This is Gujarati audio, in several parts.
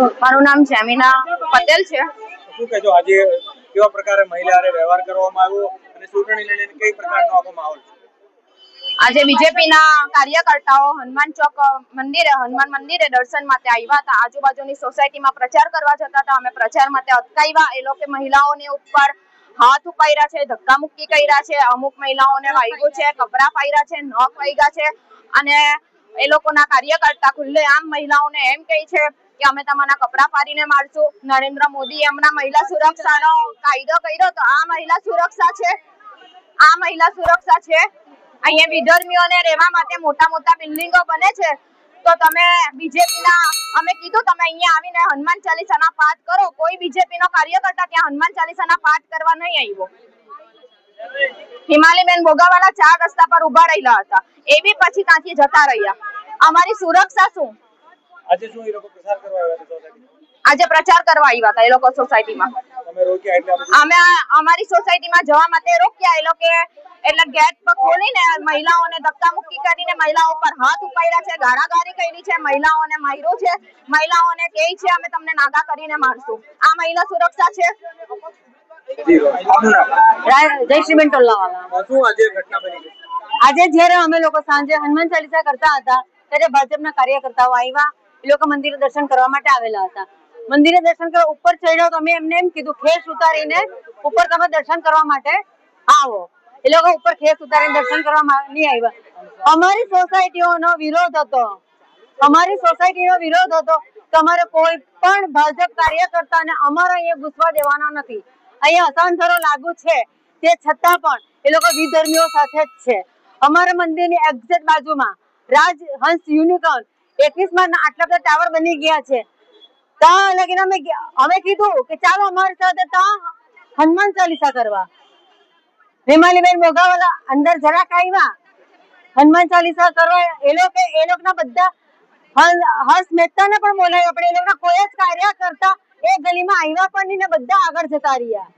મારું નામ જેમિના પટેલ છે। શું કહેજો આજે કેવા પ્રકારે મહિલાઓને વ્યવહાર કરવામાં આવ્યો અને ચૂંટણી લઈને કઈ પ્રકારનો આખો માહોલ છે? આજે બીજેપીના કાર્યકર્તાઓ હનુમાન ચોક મંદિરે હનુમાન મંદિરે દર્શન માટે આવ્યા હતા। આજુબાજુની સોસાયટીમાં પ્રચાર કરવા જતા હતા। અમે પ્રચાર માટે અટકાવ્યા। એ લોકો મહિલાઓને ઉપર હાથ ઉપાડ્યા છે, ધક્કા મુક્કી કર્યા છે, અમુક મહિલાઓને વાગ્યું છે, કપડા પાડ્યા છે, નખ વાગ્યા છે અને એ લોકોના કાર્યકર્તા ખુલ્લેઆમ મહિલાઓને એમ કહે છે કે અમે તમારા કપડા પાડીને મારશું। નરેન્દ્ર મોદી એમના મહિલા સુરક્ષાનો કાયદો કર્યો તો આ મહિલા સુરક્ષા છે, આ મહિલા સુરક્ષા છે। અહીંયા વિધર્મીઓને રહેવા માટે મોટા મોટા બિલ્ડિંગો બને છે તો તમે બીજેપીના અમે કીધું તમે અહીંયા આવીને હનુમાન ચાલીસાના પાઠ કરો। કોઈ બીજેપીનો કાર્યકર્તા ત્યાં હનુમાન ચાલીસાના પાઠ કરવા નહીં આવ્યો। હિમાલીબેન ભોગાવાલા 4 રસ્તા પર ઉભા રહેલા હતા, એ બી પછી ત્યાંથી જતા રહ્યા। અમારી સુરક્ષા શું? આજે શું એ લોકો પ્રચાર કરવા આવ્યા હતા સોસાયટીમાં? આજે પ્રચાર કરવા આવ્યા હતા એ લોકો સોસાયટીમાં। તમે રોક્યા એટલે અમે અમારી સોસાયટીમાં જવા માટે રોક્યા એ લોકો એટલે ગેટ પર ખોલીને મહિલાઓને ધક્કા મુક્કી કરીને મહિલાઓ પર હાથ ઉપાડ્યા છે, ગાળાગાળી કરી છે, મહિલાઓને માર્યું છે, મહિલાઓને કહે છે અમે તમને નાગા કરીને મારશું। આ મહિલા સુરક્ષા છે? જયશ્રીબેન ટોલાવાલા। શું આજે ઘટના બની? આજે જ્યારે અમે લોકો સાંજે હનુમાન ચાલીસા કરતા હતા ત્યારે ભાજપના કાર્યકર્તાઓ આવ્યા। એ લોકો મંદિરે દર્શન કરવા માટે આવેલા હતા। મંદિરે દર્શન કરવા ઉપર ચડ્યો તો અમે એમને એમ કીધું ખેસ ઉતારીને ઉપર તમે દર્શન કરવા માટે આવો। એ લોકો ઉપર ખેસ ઉતારીને દર્શન કરવા નહીં આવ્યા। અમારી સોસાયટીનો વિરોધ હતો, અમારી સોસાયટીનો વિરોધ હતો। તમારે કોઈ પણ ભાજપ કાર્યકર્તાને અમારા અહીંયા ઘૂસવા દેવાના નથી। અહીંયા અસાંધરો લાગુ છે તે છતાં પણ એ લોકો વિધર્મીઓ સાથે જ છે। અમારા મંદિરની એક્ઝેક્ટ બાજુમાં રાજહંસ યુનિકોર્ન 21માં આટલા બધા ટાવર બની ગયા છે। ત્યાં લગીને અમે કીધું કે ચાલો અમારી સાથે ત્યાં હનુમાન ચાલીસા કરવા। હિમાલીબેન ભોગાવાલા અંદર જરાક આવ્યા હનુમાન ચાલીસા કરવા। એ લોકોના બધા હર્ષ મહેતાને પણ બોલાવ્યા પણ એ લોકોના કોઈ જ કાર્યકર્તા એ ગલીમાં આવ્યા પણ નહીં ને બધા આગળ જતા રહ્યા।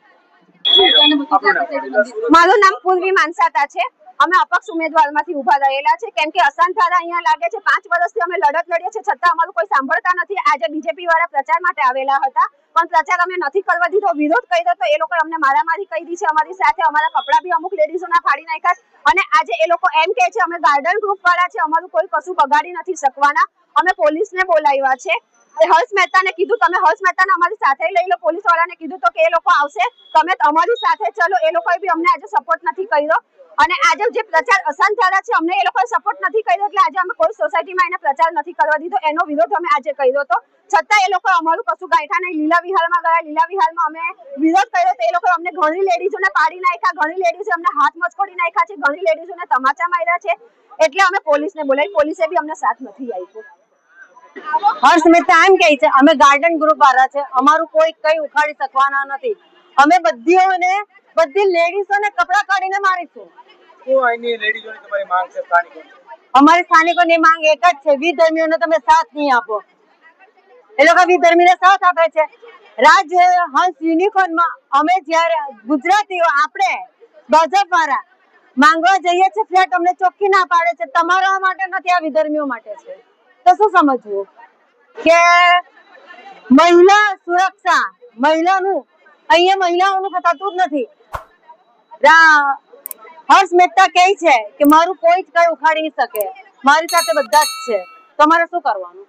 મારું નામ પૂર્વી માનસાતા છે। અમે અપક્ષ ઉમેદવારમાંથી ઉભા રહેલા છે કેમ કે અસાંધારા અહીંયા લાગે છે। 5 વર્ષથી અમે લડત લડીએ છીએ છતાં અમારું કોઈ સાંભળતા નથી। આજે બીજેપી વાળા પ્રચાર માટે આવેલા હતા પણ પ્રચાર અમે નથી કરવા દીધો, વિરોધ કર્યો તો એ લોકો અમને મારામારી કરી છે અમારી સાથે। અમારા કપડા બી અમુક લેડીઝોના ફાડી નાખ્યા અને આજે એ લોકો એમ કહે છે અમે ગાર્ડન ગ્રુપ વાળા છે, અમારું કોઈ કશું બગાડી નથી શકવાના। અમે પોલીસને બોલાવ્યા છે। હર્ષ મહેતાને કીધું તમે હર્ષ મહેતાને અમારી સાથે લઈ લો। પોલીસ વાળાને કીધું તો કે એ લોકો આવશે, તમે અમારી સાથે ચલો। એ લોકોએ બી અમને આજે સપોર્ટ નથી કર્યો અને આજે જે પ્રચાર અસાંધારા છે અમને એ લોકોએ સપોર્ટ નથી કર્યો એટલે આજે અમે કોઈ સોસાયટીમાં એને પ્રચાર નથી કરવા દીધો। એનો વિરોધ અમે આજે કર્યો હતો છતાં એ લોકો અમારું કશું ગાંઠા નહીં। લીલા વિહારમાં ગયા, લીલા વિહારમાં અમે વિરોધ કર્યો તો એ લોકો અમને ઘણી લેડીઝોને પાડી નાખ્યા, ઘણી લેડીઝો અમને હાથ મચકોડી નાખ્યા છે, ઘણી લેડીઝોને તમાચા માર્યા છે એટલે અમે પોલીસને બોલાવી। પોલીસે બી અમને સાથ નથી આપ્યો। હર્ષ મહેતા એમ કહે છે અમે ગાર્ડન ગ્રુપ વાળા છે, અમારું કોઈ કઈ ઉખાડી શકવાના નથી। અમે બધી લેડીઝોને કપડા કાઢીને મારીશું। શું અહીંની લેડીઝોની તમારી માંગ છે સ્થાનિકોની? અમારી સ્થાનિકોની માંગ એક જ છે, વિધર્મીઓને તમે સાથ નહીં આપો। એ લોકો વિધર્મીને સાથ આપે છે। રાજહંસ યુનિકોર્નમાં અમે જ્યારે ગુજરાતીઓ આપણે ભાજપ વાળા માંગવા જઈએ છીએ ફ્લેટ અમને ચોખ્ખી ના પાડે છે તમારા માટે નથી, આ વિધર્મીઓ માટે છે। તો શું સમજવું કે મહિલા સુરક્ષા મહિલાનું અહીંયા મહિલાઓનું થતું જ નથી। હર્ષ મહેતા કહે છે કે મારું કોઈ જ કઈ ઉખાડી શકે, મારી સાથે બધા જ છે, તમારે શું કરવાનું?